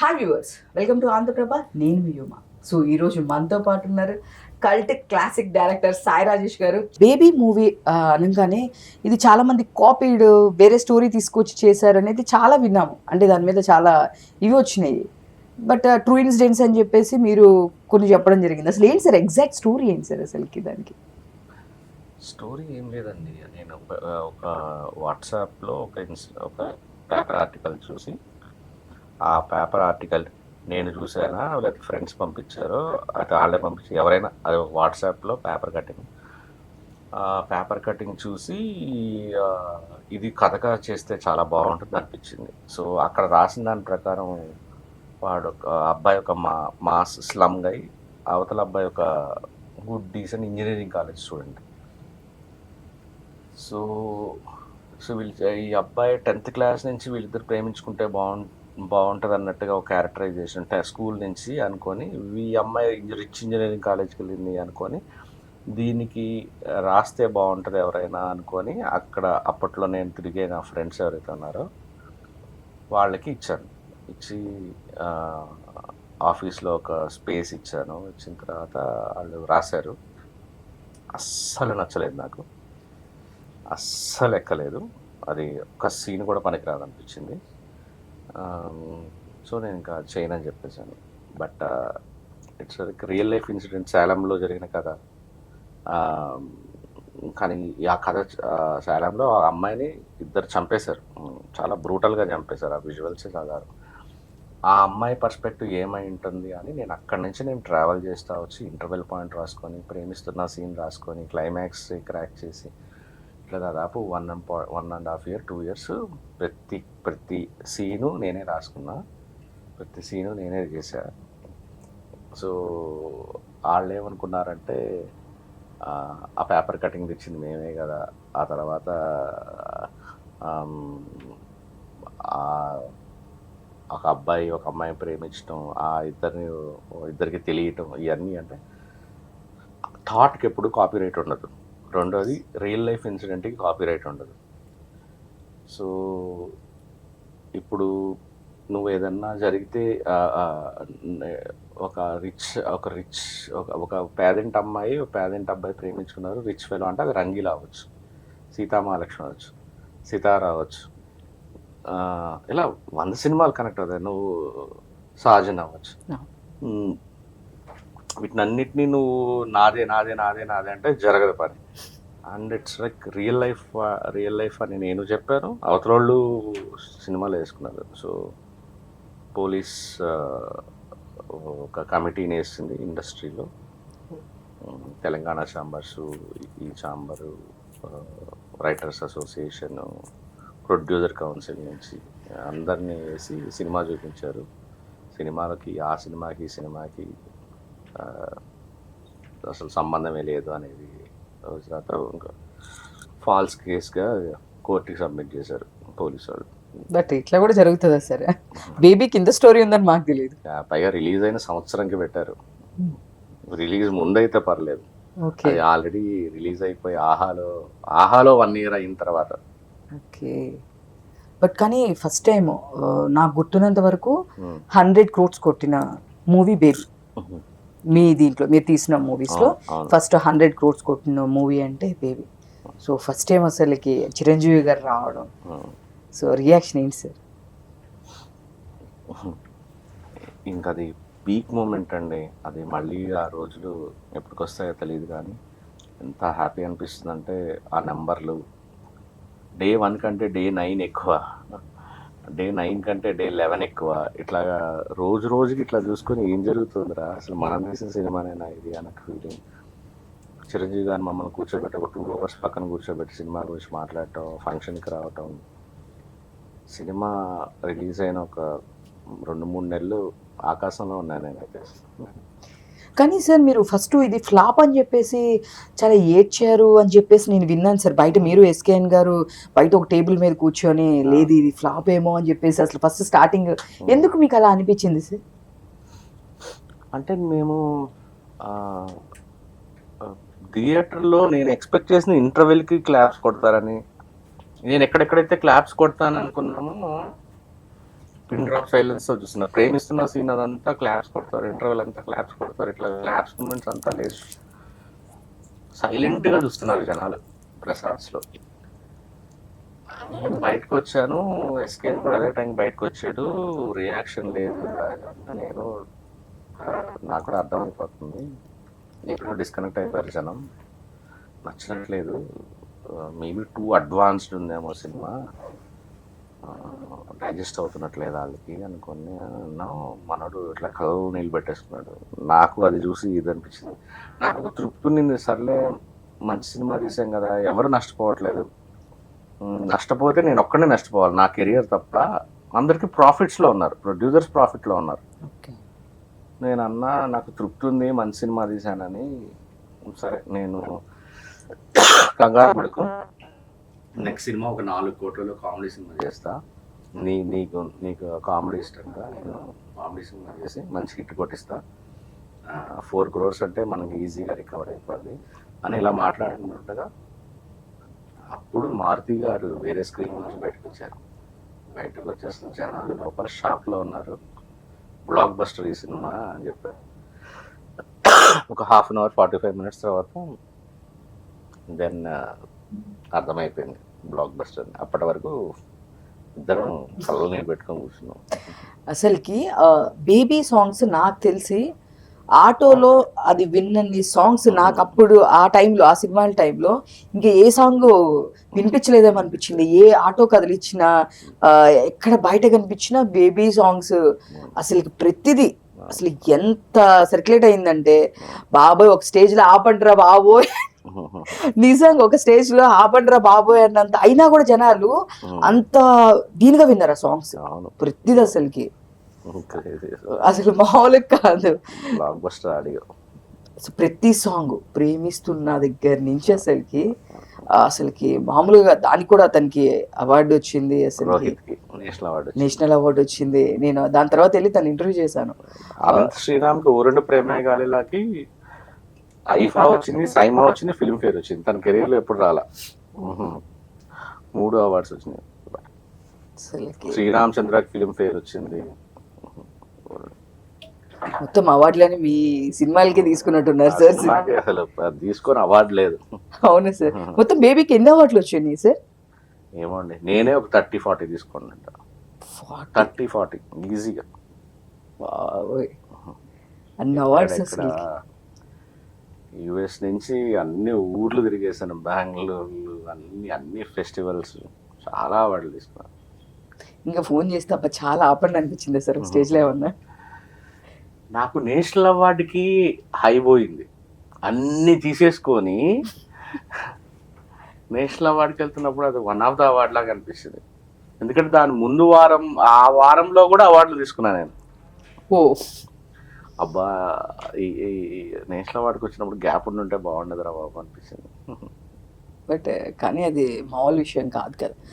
Hi viewers, welcome to Andhraprabha. నేను మీ యుమ. సో ఈరోజు మనతో పాటు ఉన్నారు cult classic director Sai Rajesh garu. Baby movie అనగానే ఇది చాలా మంది కాపీడ్, వేరే స్టోరీ తీసుకొచ్చి చేశారు అనేది చాలా విన్నాము. అంటే దాని మీద చాలా ఇవి వచ్చినాయి. బట్ ట్రూ ఇన్సిడెంట్స్ అని చెప్పేసి మీరు కొన్ని చెప్పడం జరిగింది. అసలు ఏంటి సార్ ఎగ్జాక్ట్ స్టోరీ ఏంటి సార్ అసలుకి దానికి? స్టోరీ ఏం లేదండి. నేను ఒక వాట్సాప్లో ఒక పేపర్ ఆర్టికల్ చూసి, ఆ పేపర్ ఆర్టికల్ నేను చూసానా లేకపోతే ఫ్రెండ్స్ పంపించారో, అది వాళ్ళే పంపించి ఎవరైనా, అది వాట్సాప్లో పేపర్ కటింగ్ చూసి ఇది కథగా చేస్తే చాలా బాగుంటుంది అనిపించింది. సో అక్కడ రాసిన దాని ప్రకారం వాడు ఒక అబ్బాయి ఒక మాస్ స్లమ్ గై, అవతల అబ్బాయి ఒక good decent engineering college student. So so ఈ అబ్బాయి 10th క్లాస్ నుంచి వీళ్ళిద్దరు ప్రేమించుకుంటే బాగుంటుంది అన్నట్టుగా ఒక క్యారెక్టరైజేషన్ స్కూల్ నుంచి అనుకొని, ఈ అమ్మాయి రిచ్ ఇంజనీరింగ్ కాలేజ్కి వెళ్ళింది అనుకొని, దీనికి రాస్తే బాగుంటుంది ఎవరైనా అనుకొని, అప్పట్లో నేను తిరిగే నా ఫ్రెండ్స్ ఎవరైతే ఉన్నారో వాళ్ళకి ఇచ్చాను. ఇచ్చి ఆఫీస్లో ఒక స్పేస్ ఇచ్చాను. ఇచ్చిన తర్వాత వాళ్ళు రాశారు. అస్సలు నచ్చలేదు నాకు, అస్సలు ఎక్కలేదు. అది ఒక సీన్ కూడా పనికిరాదు అనిపించింది. సో నేను ఇంకా చేయను అని చెప్పేశాను. But it's real life incident, సేలంలో జరిగిన కథ. కానీ ఆ కథ సేలంలో ఆ అమ్మాయిని ఇద్దరు చంపేశారు, చాలా బ్రూటల్గా చంపేశారు. ఆ విజువల్సే చదివారు. ఆ అమ్మాయి పర్స్పెక్టివ్ ఏమై ఉంటుంది అని నేను అక్కడి నుంచి ట్రావెల్ చేస్తూ వచ్చి ఇంటర్వెల్ పాయింట్ రాసుకొని, ప్రేమిస్తున్న సీన్ రాసుకొని, క్లైమాక్స్ క్రాక్ చేసి, ఇట్లా దాదాపు 1.5 years 2 years ప్రతి సీను నేనే రాసుకున్నా, ప్రతి సీను నేనే చేశా. సో వాళ్ళు ఏమనుకున్నారంటే ఆ పేపర్ కటింగ్ తెచ్చింది మేమే కదా. ఆ తర్వాత ఒక అబ్బాయి ఒక అమ్మాయిని ప్రేమించడం, ఆ ఇద్దరికి తెలియటం, ఇవన్నీ అంటే థాట్కి ఎప్పుడు కాపీరైట్ ఉండదు. రెండోది రియల్ లైఫ్ ఇన్సిడెంట్కి కాపీరైట్ ఉండదు. సో ఇప్పుడు నువ్వు ఏదన్నా జరిగితే ఒక పేదింటి అమ్మాయి ఒక పేదింటి అబ్బాయి ప్రేమించుకున్నారు, రిచ్ ఫెలో అంటే అది రంగీలా అవ్వచ్చు, సీతామహాలక్ష్మి అవ్వచ్చు, సితార అవ్వచ్చు, ఇలా 100 సినిమాలు కనెక్ట్ అవుతాయి. నువ్వు సహజన్ అవ్వచ్చు. వీటినన్నిటినీ నువ్వు నాదే నాదే నాదే నాదే అంటే జరగదు పని. And it's like real life అని నేను చెప్పాను, అవతల వాళ్ళు సినిమాలు వేసుకున్నారు. సో పోలీస్ ఒక కమిటీని వేసింది ఇండస్ట్రీలో, తెలంగాణ ఛాంబర్స్, ఈ chamber, writers association, producer council నుంచి అందరినీ వేసి సినిమా చూపించారు. ఆ సినిమాకి అసలు సంబంధమే లేదు అనేది తర్వాత ఇంకా ఫాల్స్ కేసుగా కోర్టుకి సబ్మిట్ చేశారు పోలీసు వాళ్ళు. బట్ ఇట్లా కూడా జరుగుతుందా సార్? బేబీ కింద స్టోరీ ఉందని మాకు తెలియదు. పైగా రిలీజ్ అయిన సంవత్సరంకి పెట్టారు. రిలీజ్ ముందైతే పర్లేదు, అది ఆల్రెడీ రిలీజ్ అయిపోయి ఆహాలో 1 year అయిన తర్వాత. ఓకే. బట్ కానీ ఫస్ట్ టైం నాకు గుర్తున్నంత వరకు 100 crores కొట్టిన మూవీ బేబీ. మీ దీంట్లో మీరు తీసిన మూవీస్లో ఫస్ట్ 100 crores కొట్టిన మూవీ అంటే బేబీ. సో ఫస్ట్ టైం అసలుకి చిరంజీవి గారు రావడం, సో రియాక్షన్ ఏంటి సార్? ఇంకా అది పీక్ మూమెంట్ అండి. అది మళ్ళీ ఆ రోజులు ఎప్పటికొస్తాయో తెలియదు, కానీ ఎంత హ్యాపీ అనిపిస్తుంది అంటే ఆ నెంబర్లు Day 1 కంటే Day 9 ఎక్కువ, Day 9 కంటే Day 11 ఎక్కువ. ఇట్లాగా రోజుకి ఇట్లా చూసుకొని ఏం జరుగుతుందిరా అసలు, మనం తీసిన సినిమానేనా ఇది అన్నట్టు ఫీలింగ్. చిరంజీవి గారిని మమ్మల్ని కూర్చోబెట్టి ఒక 2 hours పక్కన కూర్చోబెట్టి సినిమా గురించి మాట్లాడటం, ఫంక్షన్కి రావటం, సినిమా రిలీజ్ అయిన ఒక 2-3 నెలలు ఆకాశంలో ఉన్నాను నేనైతే. కానీ సార్ మీరు ఫస్ట్ ఇది ఫ్లాప్ అని చెప్పేసి చాలా ఏడ్చారు అని చెప్పేసి నేను విన్నాను సార్. బయట మీరు ఎస్కేఎన్ గారు బయట ఒక టేబుల్ మీద కూర్చొని లేదు ఇది ఫ్లాప్ ఏమో అని చెప్పేసి, అసలు ఫస్ట్ స్టార్టింగ్ ఎందుకు మీకు అలా అనిపించింది సార్? అంటే మేము థియేటర్లో నేను ఎక్స్పెక్ట్ చేసిన ఇంటర్వెల్కి క్లాప్స్ కొడతారని, నేను ఎక్కడెక్కడైతే క్లాప్స్ కొడతాను అనుకున్నామో పిన్ డ్రాప్ సైలెన్స్ తో చూస్తున్నా. ప్రేమిస్తున్న సీన్ అదంతా క్లాప్స్ కొడతారు, ఇంటర్వెల్ అంతా క్లాప్స్ కొడతారు, ఇట్లా క్లాప్స్ మూమెంట్స్ అంతా లేదు. సైలెంట్ గా చూస్తున్నారు జనాలు ప్రసాద్స్ లో. బయటకు వచ్చాను, ఎస్కేప్ కూడా అదే టైం బయటకు వచ్చాడు, రియాక్షన్ లేదు. నేను నాకు కూడా అర్థమైపోతుంది, ఇప్పుడు డిస్కనెక్ట్ అయిపోయారు జనం, నచ్చినట్లేదు, మేబీ టూ అడ్వాన్స్డ్ ఉందేమో సినిమా, డైజెస్ట్ అవుతున్నట్లేదు వాళ్ళకి అనుకుని మనడు ఇట్లా కలువు నీళ్ళు పెట్టేసుకున్నాడు. నాకు అది చూసి ఇది అనిపించింది, నాకు తృప్తి ఉంది. సర్లే మంచి సినిమా తీసాం కదా, ఎవరు నష్టపోవట్లేదు, నష్టపోతే నేను ఒక్కడే నష్టపోవాలి, నా కెరియర్ తప్ప. అందరికీ ప్రాఫిట్స్లో ఉన్నారు, ప్రొడ్యూసర్స్ ప్రాఫిట్లో ఉన్నారు. నేను అన్నా నాకు తృప్తి ఉంది మంచి సినిమా తీశానని. సరే నేను కంగారు పడుకో, నెక్స్ట్ సినిమా ఒక 4 కోట్లలో కామెడీ సినిమా చేస్తా, నీకు కామెడీ ఇష్టంగా నేను కామెడీ సినిమా చేసి మంచి హిట్ కొట్టిస్తా, 4 crores అంటే మనకి ఈజీగా రికవర్ అయిపోద్ది అని ఇలా మాట్లాడుతుండగా అప్పుడు మారుతి గారు వేరే స్క్రీన్ నుంచి బయటకు వచ్చారు. బయటకు వచ్చేసిన జనాలు లోపల షాప్లో ఉన్నారు, బ్లాక్ బస్టర్ ఈ సినిమా అని చెప్పారు. ఒక 1/2 hour 45 minutes తర్వాత దెన్ అర్థమైపోయింది బ్లాక్ బస్టర్. అప్పటి వరకు ఇద్దరం కళ్ళు నీళ్ళు పెట్టుకొని కూర్చున్నాం. అసలుకి బేబీ సాంగ్స్ నాకు తెలిసి ఆటోలో అది విన్నన్ని సాంగ్స్ నాకు అప్పుడు ఆ టైంలో, ఆ సినిమాల టైంలో ఇంకా ఏ సాంగ్ వినిపించలేదేమో అనిపించింది. ఏ ఆటో కదిలిచ్చినా, ఎక్కడ బయట కనిపించినా బేబీ సాంగ్స్. అసలు ప్రతిదీ అసలు ఎంత సర్క్యులేట్ అయిందంటే, బాబోయ్ ఒక స్టేజ్లో ఆపండ్రా బాబోయ్, నిజంగా ఒక స్టేజ్లో ఆపండ్రా బాబోయ్ అన్నంత అయినా కూడా జనాలు అంత దీనిగా విన్నారు ఆ సాంగ్స్. ప్రతిదీ అసలు మామూలుగా కాదు, బ్లాక్ బస్టర్ ఆడియో. ప్రతి సాంగ్ ప్రేమిస్తున్న దగ్గర నుంచి అసలుకి మామూలుగా దానికి కూడా అతనికి అవార్డు వచ్చింది, అసలు నేషనల్ అవార్డు వచ్చింది. నేను దాని తర్వాత వెళ్ళి తను ఇంటర్వ్యూ చేశాను. అనంత్ శ్రీరామ్కి ఊరండు ప్రేమే గాలిలాకి ఐఫా వచ్చింది, సైమా వచ్చింది, ఫిల్మ్ ఫేర్ వచ్చింది. తన కెరీర్ లో ఎప్పుడు రాలా 3 అవార్డ్స్ వచ్చినాయి. శ్రీరామచంద్రకి ఫిల్మ్ ఫేర్ వచ్చింది. మొత్తం అవార్డులని మీ సినిమాలకి తీసుకున్నట్టున్నారు సార్. అసలు తీసుకొని అవార్డు లేదు. అవును సార్. మొత్తం బేబీకి ఎన్ని అవార్డులు వచ్చినాయి సార్? ఏమోండి, నేనే ఒక 30-40 తీసుకోండి, 30-40 ఈజీగా. అన్ని అవార్డ్స్. యుఎస్ నుంచి అన్ని ఊర్లు తిరిగేసాను, బెంగళూరు, అన్ని ఫెస్టివల్స్, చాలా అవార్డులు తీసుకున్నాను. ఇంకా ఫోన్ చేస్తే అబ్బా చాలా ఆపండి అనిపించింది సార్ స్టేజ్లో ఏమన్నా? నాకు నేషనల్ అవార్డుకి హై పోయింది, అన్నీ తీసేసుకొని నేషనల్ అవార్డుకి వెళ్తున్నప్పుడు అది వన్ ఆఫ్ ద అవార్డ్ లాగా అనిపిస్తుంది. ఎందుకంటే దాని ముందు వారం, ఆ వారంలో కూడా అవార్డులు తీసుకున్నాను నేను. ఓ అబ్బా, ఈ నేషనల్ అవార్డుకి వచ్చినప్పుడు గ్యాప్ ఉండుంటే బాగుండదురా బాబు అనిపించింది. బట్ కానీ అది మామూలు విషయం కాదు కదా.